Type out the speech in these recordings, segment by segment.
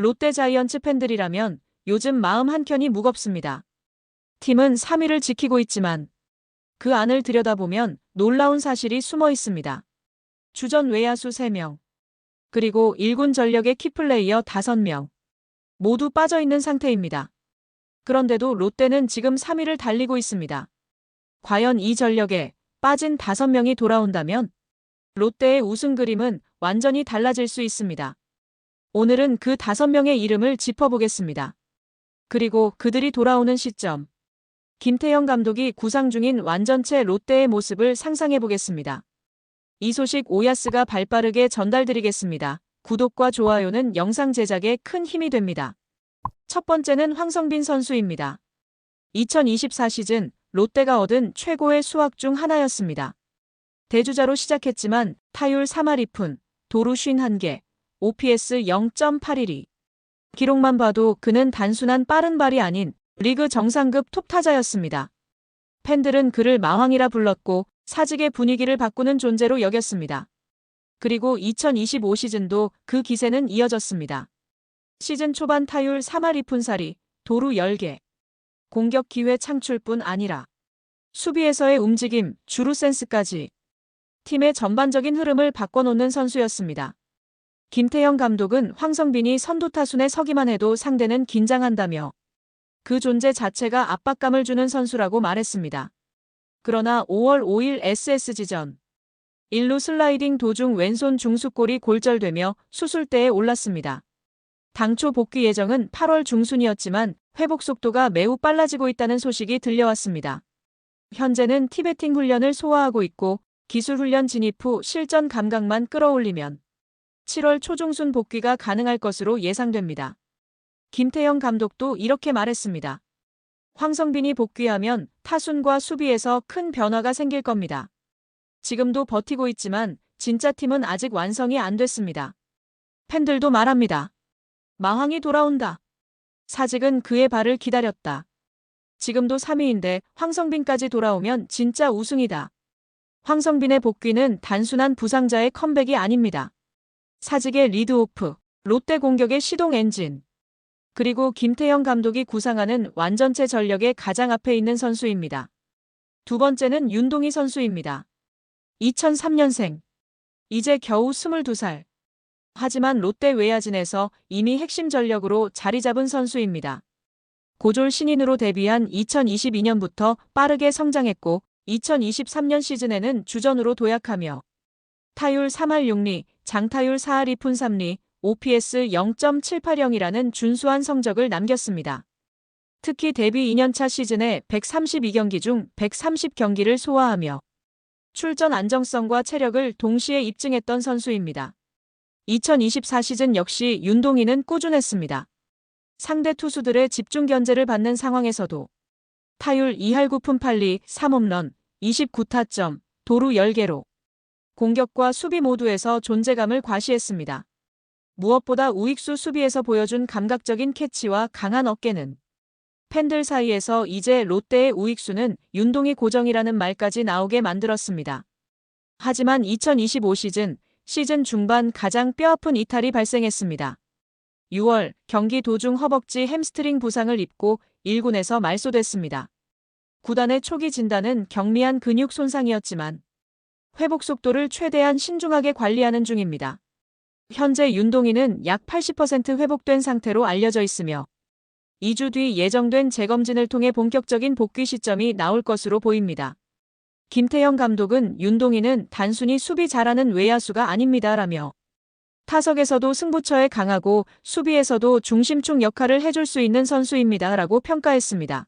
롯데 자이언츠 팬들이라면 요즘 마음 한켠이 무겁습니다. 팀은 3위를 지키고 있지만 그 안을 들여다보면 놀라운 사실이 숨어 있습니다. 주전 외야수 3명, 그리고 1군 전력의 키플레이어 5명 모두 빠져있는 상태입니다. 그런데도 롯데는 지금 3위를 달리고 있습니다. 과연 이 전력에 빠진 5명이 돌아온다면 롯데의 우승 그림은 완전히 달라질 수 있습니다. 오늘은 그 5명의 이름을 짚어보겠습니다. 그리고 그들이 돌아오는 시점, 김태형 감독이 구상 중인 완전체 롯데의 모습을 상상해보겠습니다. 이 소식 오야스가 발빠르게 전달드리겠습니다. 구독과 좋아요는 영상 제작에 큰 힘이 됩니다. 첫 번째는 황성빈 선수입니다. 2024 시즌 롯데가 얻은 최고의 수확 중 하나였습니다. 대주자로 시작했지만 타율 3할 2푼, 도루 51개, OPS 0.812. 기록만 봐도 그는 단순한 빠른 발이 아닌 리그 정상급 톱타자였습니다. 팬들은 그를 마황이라 불렀고 사직의 분위기를 바꾸는 존재로 여겼습니다. 그리고 2025 시즌도 그 기세는 이어졌습니다. 시즌 초반 타율 3할 2푼 4리, 도루 10개. 공격 기회 창출뿐 아니라 수비에서의 움직임, 주루 센스까지 팀의 전반적인 흐름을 바꿔놓는 선수였습니다. 김태형 감독은 황성빈이 선두 타순에 서기만 해도 상대는 긴장한다며 그 존재 자체가 압박감을 주는 선수라고 말했습니다. 그러나 5월 5일 SSG전 1루 슬라이딩 도중 왼손 중수골이 골절되며 수술대에 올랐습니다. 당초 복귀 예정은 8월 중순이었지만 회복 속도가 매우 빨라지고 있다는 소식이 들려왔습니다. 현재는 티베팅 훈련을 소화하고 있고 기술 훈련 진입 후 실전 감각만 끌어올리면 7월 초중순 복귀가 가능할 것으로 예상됩니다. 김태형 감독도 이렇게 말했습니다. 황성빈이 복귀하면 타순과 수비에서 큰 변화가 생길 겁니다. 지금도 버티고 있지만 진짜 팀은 아직 완성이 안 됐습니다. 팬들도 말합니다. 마황이 돌아온다. 사직은 그의 발을 기다렸다. 지금도 3위인데 황성빈까지 돌아오면 진짜 우승이다. 황성빈의 복귀는 단순한 부상자의 컴백이 아닙니다. 사직의 리드오프, 롯데 공격의 시동 엔진, 그리고 김태형 감독이 구상하는 완전체 전력의 가장 앞에 있는 선수입니다. 두 번째는 윤동희 선수입니다. 2003년생. 이제 겨우 22살. 하지만 롯데 외야진에서 이미 핵심 전력으로 자리 잡은 선수입니다. 고졸 신인으로 데뷔한 2022년부터 빠르게 성장했고 2023년 시즌에는 주전으로 도약하며 타율 3할 6리, 장타율 4할 2푼 3리, OPS 0.780이라는 준수한 성적을 남겼습니다. 특히 데뷔 2년차 시즌에 132경기 중 130경기를 소화하며 출전 안정성과 체력을 동시에 입증했던 선수입니다. 2024 시즌 역시 윤동희는 꾸준했습니다. 상대 투수들의 집중 견제를 받는 상황에서도 타율 2할 9푼 8리, 3홈런, 29타점, 도루 10개로 공격과 수비 모두에서 존재감을 과시했습니다. 무엇보다 우익수 수비에서 보여준 감각적인 캐치와 강한 어깨는 팬들 사이에서 이제 롯데의 우익수는 윤동희 고정이라는 말까지 나오게 만들었습니다. 하지만 2025 시즌 중반 가장 뼈아픈 이탈이 발생했습니다. 6월 경기 도중 허벅지 햄스트링 부상을 입고 1군에서 말소됐습니다. 구단의 초기 진단은 경미한 근육 손상이었지만 회복 속도를 최대한 신중하게 관리하는 중입니다. 현재 윤동희는 약 80% 회복된 상태로 알려져 있으며 2주 뒤 예정된 재검진을 통해 본격적인 복귀 시점이 나올 것으로 보입니다. 김태형 감독은 윤동희는 단순히 수비 잘하는 외야수가 아닙니다라며 타석에서도 승부처에 강하고 수비에서도 중심축 역할을 해줄 수 있는 선수입니다라고 평가했습니다.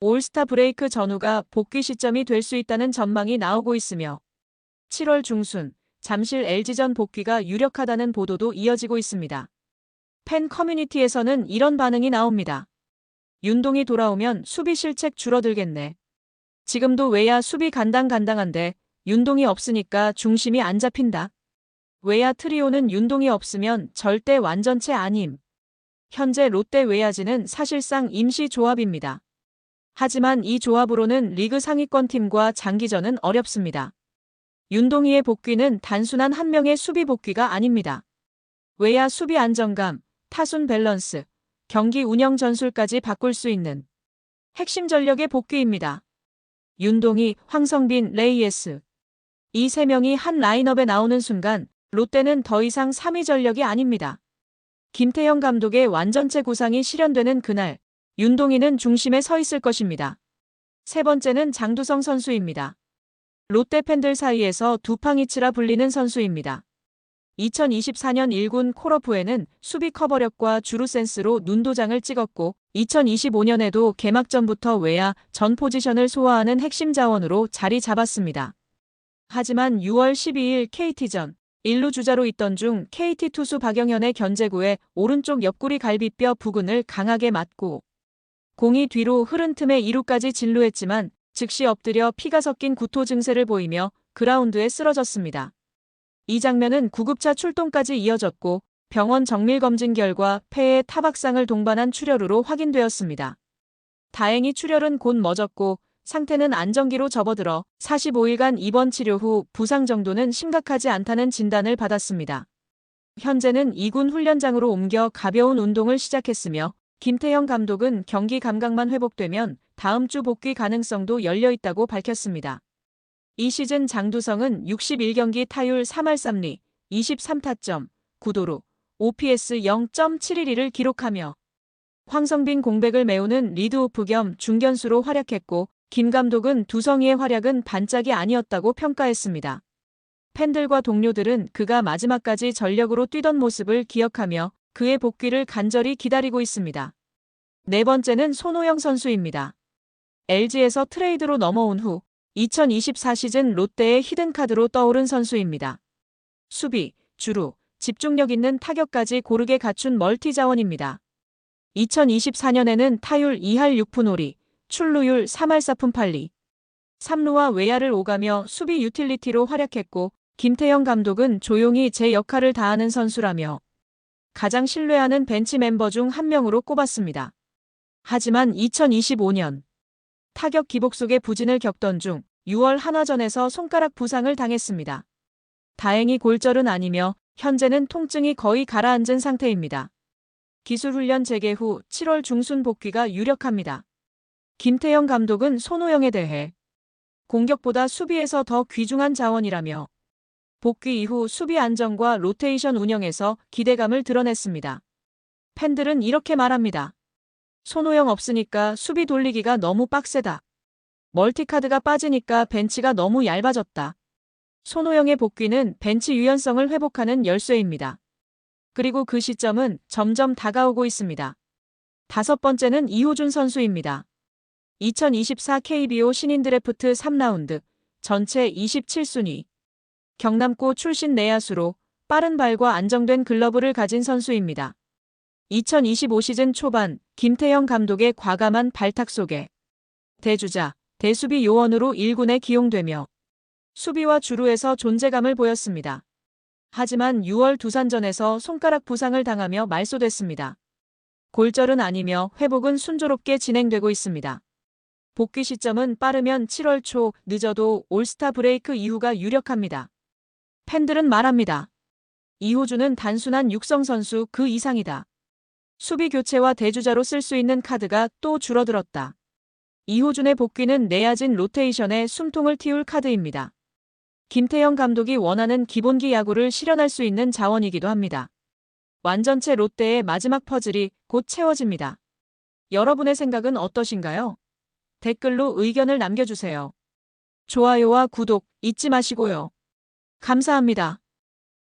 올스타 브레이크 전후가 복귀 시점이 될 수 있다는 전망이 나오고 있으며 7월 중순 잠실 LG전 복귀가 유력하다는 보도도 이어지고 있습니다. 팬 커뮤니티에서는 이런 반응이 나옵니다. 윤동희 돌아오면 수비 실책 줄어들겠네. 지금도 외야 수비 간당간당한데 윤동희 없으니까 중심이 안 잡힌다. 외야 트리오는 윤동희 없으면 절대 완전체 아님. 현재 롯데 외야진은 사실상 임시 조합입니다. 하지만 이 조합으로는 리그 상위권 팀과 장기전은 어렵습니다. 윤동희의 복귀는 단순한 한 명의 수비 복귀가 아닙니다. 외야 수비 안정감, 타순 밸런스, 경기 운영 전술까지 바꿀 수 있는 핵심 전력의 복귀입니다. 윤동희, 황성빈, 레이에스. 이 세 명이 한 라인업에 나오는 순간 롯데는 더 이상 3위 전력이 아닙니다. 김태형 감독의 완전체 구상이 실현되는 그날, 윤동희는 중심에 서 있을 것입니다. 세 번째는 장두성 선수입니다. 롯데 팬들 사이에서 두팡이치라 불리는 선수입니다. 2024년 1군 콜업 후에는 수비 커버력과 주루 센스로 눈도장을 찍었고 2025년에도 개막전부터 외야 전 포지션을 소화하는 핵심 자원으로 자리 잡았습니다. 하지만 6월 12일 KT전 1루 주자로 있던 중 KT 투수 박영현의 견제구에 오른쪽 옆구리 갈비뼈 부근을 강하게 맞고 공이 뒤로 흐른 틈에 2루까지 진루했지만 즉시 엎드려 피가 섞인 구토 증세를 보이며 그라운드에 쓰러졌습니다. 이 장면은 구급차 출동까지 이어졌고 병원 정밀검진 결과 폐에 타박상을 동반한 출혈으로 확인되었습니다. 다행히 출혈은 곧 멎었고 상태는 안정기로 접어들어 45일간 입원 치료 후 부상 정도는 심각하지 않다는 진단을 받았습니다. 현재는 2군 훈련장으로 옮겨 가벼운 운동을 시작했으며 김태형 감독은 경기 감각만 회복되면 다음 주 복귀 가능성도 열려 있다고 밝혔습니다. 이 시즌 장두성은 61경기 타율 3할 3리, 23타점, 9도루, OPS 0.712를 기록하며 황성빈 공백을 메우는 리드오프 겸 중견수로 활약했고 김 감독은 두성이의 활약은 반짝이 아니었다고 평가했습니다. 팬들과 동료들은 그가 마지막까지 전력으로 뛰던 모습을 기억하며 그의 복귀를 간절히 기다리고 있습니다. 네 번째는 손호영 선수입니다. LG에서 트레이드로 넘어온 후 2024 시즌 롯데의 히든카드로 떠오른 선수입니다. 수비, 주루, 집중력 있는 타격까지 고르게 갖춘 멀티 자원입니다. 2024년에는 타율 2할 6푼 5리, 출루율 3할 4푼 8리, 3루와 외야를 오가며 수비 유틸리티로 활약했고 김태형 감독은 조용히 제 역할을 다하는 선수라며 가장 신뢰하는 벤치 멤버 중 한 명으로 꼽았습니다. 하지만 2025년 타격 기복 속의 부진을 겪던 중 6월 한화전에서 손가락 부상을 당했습니다. 다행히 골절은 아니며 현재는 통증이 거의 가라앉은 상태입니다. 기술훈련 재개 후 7월 중순 복귀가 유력합니다. 김태형 감독은 손호영에 대해 공격보다 수비에서 더 귀중한 자원이라며 복귀 이후 수비 안정과 로테이션 운영에서 기대감을 드러냈습니다. 팬들은 이렇게 말합니다. 손호영 없으니까 수비 돌리기가 너무 빡세다. 멀티카드가 빠지니까 벤치가 너무 얇아졌다. 손호영의 복귀는 벤치 유연성을 회복하는 열쇠입니다. 그리고 그 시점은 점점 다가오고 있습니다. 다섯 번째는 이호준 선수입니다. 2024 KBO 신인 드래프트 3라운드, 전체 27순위. 경남고 출신 내야수로 빠른 발과 안정된 글러브를 가진 선수입니다. 2025 시즌 초반 김태형 감독의 과감한 발탁 속에 대주자, 대수비 요원으로 1군에 기용되며 수비와 주루에서 존재감을 보였습니다. 하지만 6월 두산전에서 손가락 부상을 당하며 말소됐습니다. 골절은 아니며 회복은 순조롭게 진행되고 있습니다. 복귀 시점은 빠르면 7월 초, 늦어도 올스타 브레이크 이후가 유력합니다. 팬들은 말합니다. 이호준은 단순한 육성 선수 그 이상이다. 수비 교체와 대주자로 쓸 수 있는 카드가 또 줄어들었다. 이호준의 복귀는 내야진 로테이션에 숨통을 틔울 카드입니다. 김태형 감독이 원하는 기본기 야구를 실현할 수 있는 자원이기도 합니다. 완전체 롯데의 마지막 퍼즐이 곧 채워집니다. 여러분의 생각은 어떠신가요? 댓글로 의견을 남겨주세요. 좋아요와 구독 잊지 마시고요. 감사합니다.